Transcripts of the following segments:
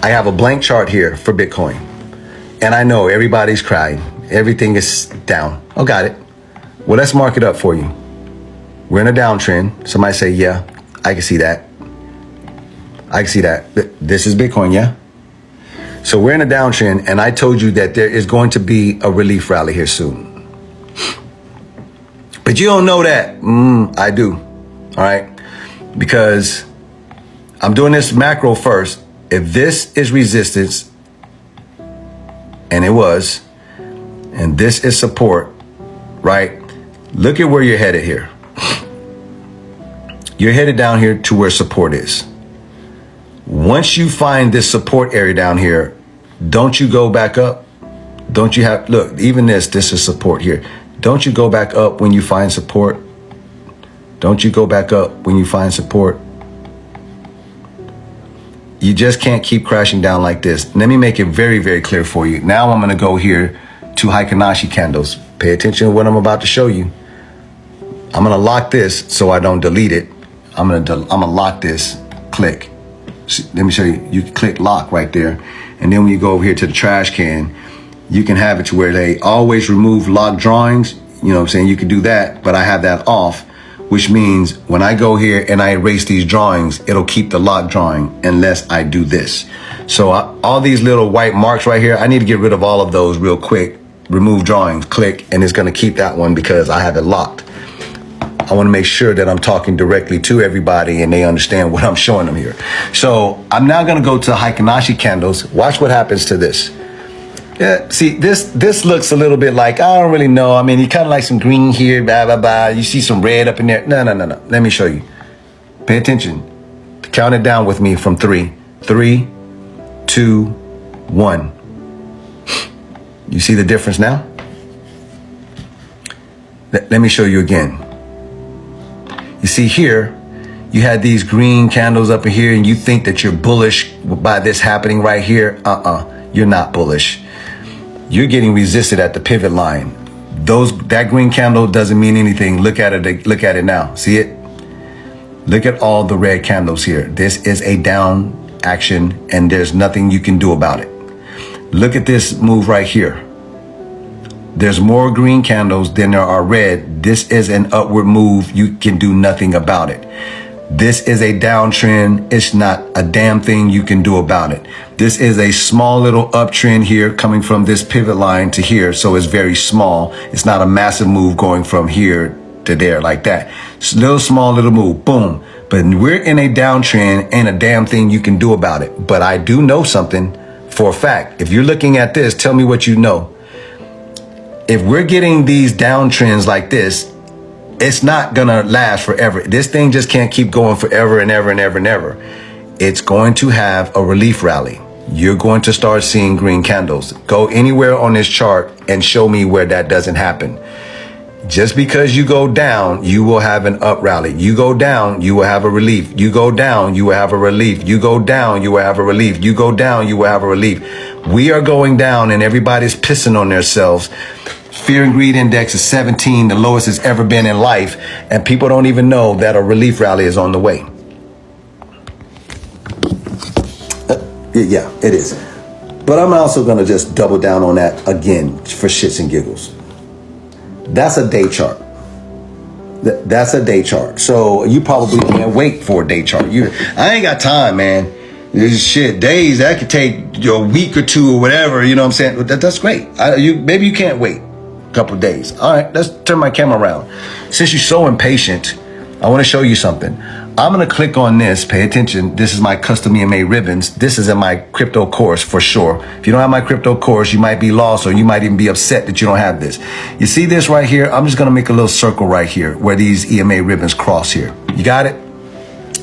I have a blank chart here for Bitcoin. And I know everybody's crying. Everything is down. Oh, got it. Well, let's mark it up for you. We're in a downtrend. Somebody say, yeah, I can see that. I can see that. This is Bitcoin, yeah? So we're in a downtrend, and I told you that there is going to be a relief rally here soon. But you don't know that. I do. All right? Because I'm doing this macro first. If this is resistance, and it was, and this is support, right? Look at where you're headed here. You're headed down here to where support is. Once you find this support area down here, don't you go back up? Don't you have, look, even this is support here. Don't you go back up when you find support? Don't you go back up when you find support? You just can't keep crashing down like this. Let me make it very, very clear for you. Now I'm going to go here to Heikin-Ashi candles. Pay attention to what I'm about to show you. I'm going to lock this so I don't delete it. I'm going to lock this. Click. Let me show you. You can click lock right there. And then when you go over here to the trash can, you can have it to where they always remove lock drawings. You know what I'm saying? You can do that, but I have that off, which means when I go here and I erase these drawings, it'll keep the lock drawing unless I do this. So all these little white marks right here, I need to get rid of all of those real quick. Remove drawings, click, and it's going to keep that one because I have it locked. I want to make sure that I'm talking directly to everybody and they understand what I'm showing them here. So I'm now going to go to Heikin-Ashi candles. Watch what happens to this. Yeah, see, this looks a little bit like, I don't really know. I mean, you kind of like some green here, blah, blah, blah. You see some red up in there. No. Let me show you. Pay attention. Count it down with me from 3. 3, 2, 1. You see the difference now? Let me show you again. You see here, you had these green candles up in here and you think that you're bullish by this happening right here. You're not bullish. You're getting resisted at the pivot line. That green candle doesn't mean anything. Look at it now. See it? Look at all the red candles here. This is a down action and there's nothing you can do about it. Look at this move right here. There's more green candles than there are red. This is an upward move. You can do nothing about it. This is a downtrend. It's not a damn thing you can do about it. This is a small little uptrend here coming from this pivot line to here. So it's very small. It's not a massive move going from here to there like that. It's a little small little move. Boom. But we're in a downtrend. Ain't a damn thing you can do about it. But I do know something for a fact. If you're looking at this, tell me what you know. If we're getting these downtrends like this, it's not going to last forever. This thing just can't keep going forever and ever and ever and ever. It's going to have a relief rally. You're going to start seeing green candles. Go anywhere on this chart and show me where that doesn't happen. Just because you go down, you will have an up rally. You go down, you will have a relief. You go down, you will have a relief. You go down, you will have a relief. You go down, you will have a relief. We are going down and everybody's pissing on themselves. Fear and greed index is 17, the lowest it's ever been in life. And people don't even know that a relief rally is on the way. Yeah, it is. But I'm also going to just double down on that again for shits and giggles. That's a day chart. That's a day chart. So you probably can't wait for a day chart. I ain't got time, man. This shit, days, that could take a week or two or whatever. You know what I'm saying? That's great. Maybe you can't wait a couple of days. All right, let's turn my camera around. Since you're so impatient, I want to show you something. I'm going to click on this. Pay attention. This is my custom EMA ribbons. This is in my crypto course for sure. If you don't have my crypto course, you might be lost or you might even be upset that you don't have this. You see this right here? I'm just going to make a little circle right here where these EMA ribbons cross here. You got it?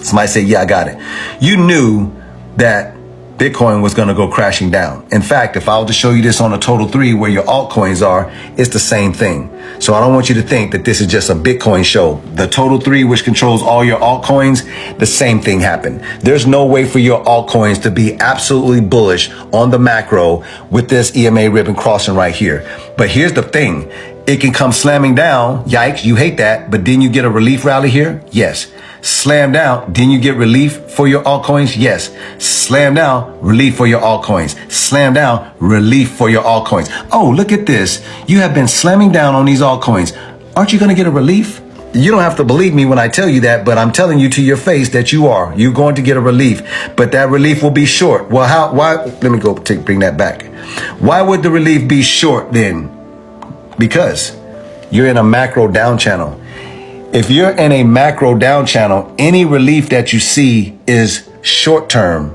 Somebody say, yeah, I got it. You knew that Bitcoin was going to go crashing down. In fact, if I were to show you this on a total 3 where your altcoins are, it's the same thing. So I don't want you to think that this is just a Bitcoin show. The total 3, which controls all your altcoins, the same thing happened. There's no way for your altcoins to be absolutely bullish on the macro with this EMA ribbon crossing right here. But here's the thing. It can come slamming down. Yikes, you hate that. But then you get a relief rally here? Yes. Slam down, then you get relief for your altcoins? Yes. Slam down, relief for your altcoins. Slam down, relief for your altcoins. Oh, look at this. You have been slamming down on these altcoins. Aren't you going to get a relief? You don't have to believe me when I tell you that, but I'm telling you to your face that you are. You're going to get a relief, but that relief will be short. Well, why? Let me bring that back. Why would the relief be short then? Because you're in a macro down channel. If you're in a macro down channel, any relief that you see is short term.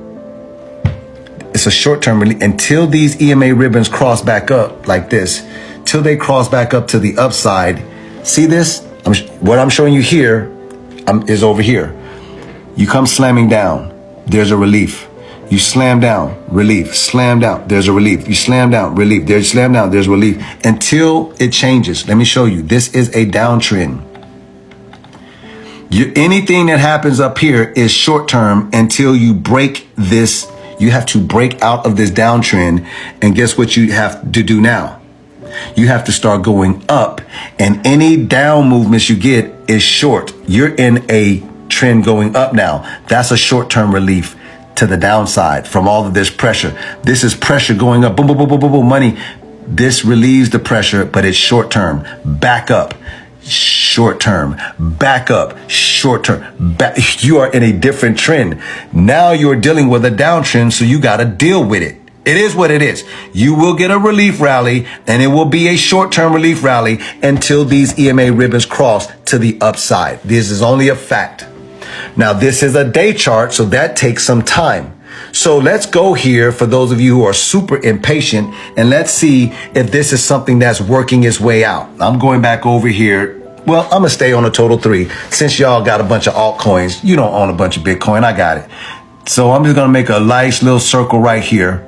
It's a short term relief until these EMA ribbons cross back up like this, till they cross back up to the upside. See this? What I'm showing you here is over here. You come slamming down, there's a relief. You slam down, relief, slam down, there's a relief. You slam down, relief, there's slam down, there's relief until it changes. Let me show you. This is a downtrend. Anything that happens up here is short term until you break this. You have to break out of this downtrend. And guess what you have to do now? You have to start going up, and any down movements you get is short. You're in a trend going up now. That's a short-term relief to the downside from all of this pressure. This is pressure going up, boom, boom, boom, boom, boom, boom, money. This relieves the pressure, but it's short-term. Back up, short-term. Back up, short-term. You are in a different trend. Now you're dealing with a downtrend, so you got to deal with it. It is what it is. You will get a relief rally, and it will be a short-term relief rally until these EMA ribbons cross to the upside. This is only a fact. Now, this is a day chart, so that takes some time. So let's go here for those of you who are super impatient, and let's see if this is something that's working its way out. I'm going back over here. Well, I'm going to stay on a total 3. Since y'all got a bunch of altcoins, you don't own a bunch of Bitcoin. I got it. So I'm just going to make a nice little circle right here.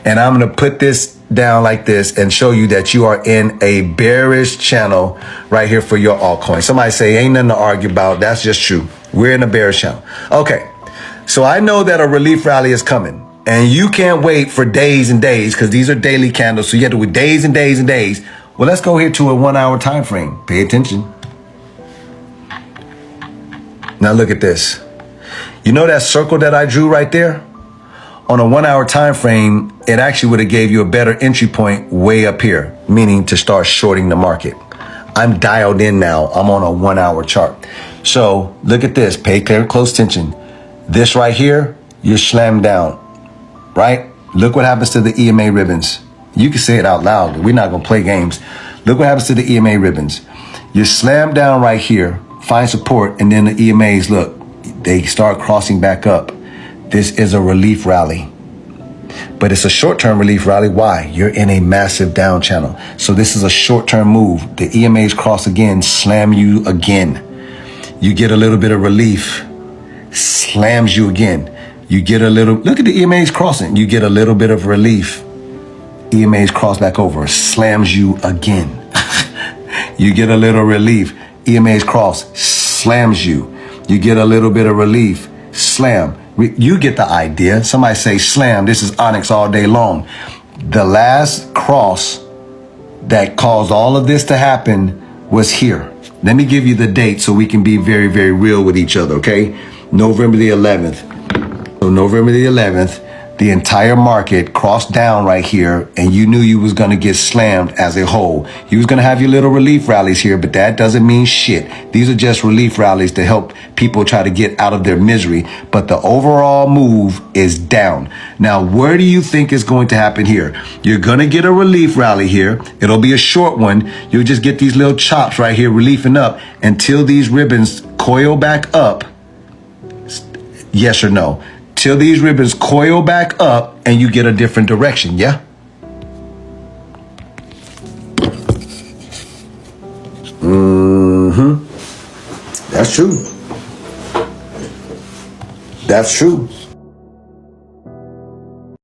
And I'm going to put this down like this and show you that you are in a bearish channel right here for your altcoin. Somebody say, ain't nothing to argue about. That's just true. We're in a bearish channel. Okay. So I know that a relief rally is coming, and you can't wait for days and days because these are daily candles. So you have to wait days and days and days. Well, let's go here to a 1 hour time frame. Pay attention. Now look at this. You know that circle that I drew right there? On a 1 hour time frame, it actually would have gave you a better entry point way up here, meaning to start shorting the market. I'm dialed in now. I'm on a 1 hour chart. So look at this. Pay close attention. This right here, you're slammed down, right? Look what happens to the EMA ribbons. You can say it out loud. We're not going to play games. Look what happens to the EMA ribbons. You're slammed down right here, find support, and then the EMAs, look, they start crossing back up. This is a relief rally, but it's a short-term relief rally. Why? You're in a massive down channel. So this is a short-term move. The EMAs cross again, slam you again. You get a little bit of relief, slams you again. You get a little, look at the EMAs crossing. You get a little bit of relief. EMAs cross back over, slams you again. You get a little relief. EMAs cross, slams you. You get a little bit of relief, slam. You get the idea. Somebody say slam. This is Onyx all day long. The last cross that caused all of this to happen was here. Let me give you the date so we can be very, very real with each other, okay? November the 11th. So November the 11th, the entire market crossed down right here, and you knew you was going to get slammed as a whole. You was going to have your little relief rallies here, but that doesn't mean shit. These are just relief rallies to help people try to get out of their misery. But the overall move is down. Now, where do you think is going to happen here? You're going to get a relief rally here. It'll be a short one. You'll just get these little chops right here reliefing up until these ribbons coil back up. Yes or no? Till these ribbons coil back up and you get a different direction, yeah? That's true. That's true.